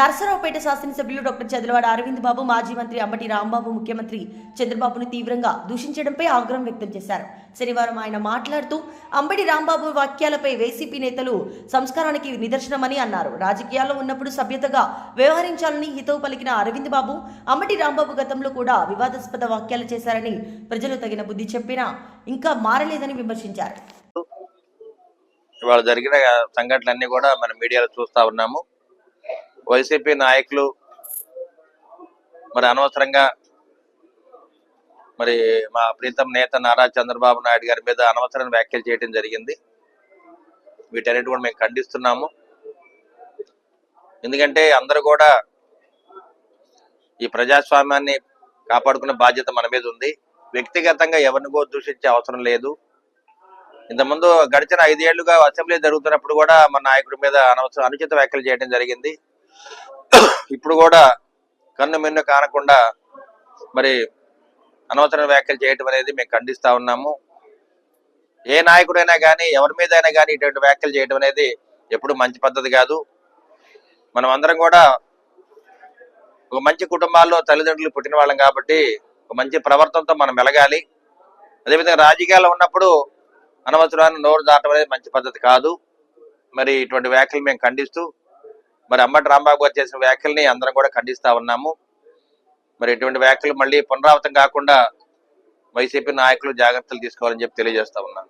నర్సరావుపేట శాసనసభ్యులు డాక్టర్ చదలవాడ అరవింద్ బాబు మాజీ మంత్రి అంబటి రాంబాబు ముఖ్యమంత్రి చంద్రబాబును తీవ్రంగా దూషించడంపై ఆగ్రహం వ్యక్తం చేశారు. శనివారం ఆయన మాట్లాడుతూ అంబటి రాంబాబు వాక్యాలపై వైసీపీ నేతలు సంస్కారానికి నిదర్శనమని అన్నారు. రాజకీయాల్లో ఉన్నప్పుడు సభ్యతగా వ్యవహరించాలని హితవు పలికిన అరవింద్ బాబు అంబటి రాంబాబు గతంలో కూడా వివాదాస్పద వ్యాఖ్యలు చేశారని, ప్రజలు తగిన బుద్ధి చెప్పినా ఇంకా మారలేదని విమర్శించారు. ఇవాళ జరిగిన సంఘటనలన్నీ కూడా మనం మీడియాలో చూస్తా ఉన్నాము. వైసీపీ నాయకులు మరి అనవసరంగా మరి మా ప్రీతం నేత నారా చంద్రబాబు నాయుడు గారి మీద అనవసరమైన వ్యాఖ్యలు చేయడం జరిగింది. వీటన్నిటి కూడా మేము ఖండిస్తున్నాము. ఎందుకంటే అందరూ కూడా ఈ ప్రజాస్వామ్యాన్ని కాపాడుకునే బాధ్యత మన మీద ఉంది. వ్యక్తిగతంగా ఎవరినిగో దూషించే అవసరం లేదు. ఇంతకుముందు గడిచిన 5 ఏళ్లుగా అసెంబ్లీ జరుగుతున్నప్పుడు కూడా మన నాయకుడి మీద అనుచిత వ్యాఖ్యలు చేయడం జరిగింది. ఇప్పుడు కూడా కన్ను మిన్ను కానకుండా మరి అనవసరమైన వ్యాఖ్యలు చేయడం అనేది మేము ఖండిస్తా ఉన్నాము. ఏ నాయకుడైనా కానీ ఎవరి మీద అయినా కానీ ఇటువంటి వ్యాఖ్యలు చేయడం అనేది ఎప్పుడు మంచి పద్ధతి కాదు. మనం అందరం కూడా ఒక మంచి కుటుంబాల్లో తల్లిదండ్రులు పుట్టిన వాళ్ళం కాబట్టి ఒక మంచి ప్రవర్తనతో మనం మెలగాలి. అదేవిధంగా రాజకీయాల్లో ఉన్నప్పుడు అనవసరమైన నోరు దాటం అనేది మంచి పద్ధతి కాదు. మరి ఇటువంటి వ్యాఖ్యలు మేము ఖండిస్తూ మరి అంబటి రాంబాబు గారు చేసిన వ్యాఖ్యల్ని అందరం కూడా ఖండిస్తా ఉన్నాము. మరి ఇటువంటి వ్యాఖ్యలు మళ్ళీ పునరావృతం కాకుండా వైసీపీ నాయకులు జాగ్రత్తలు తీసుకోవాలని చెప్పి తెలియజేస్తా ఉన్నాను.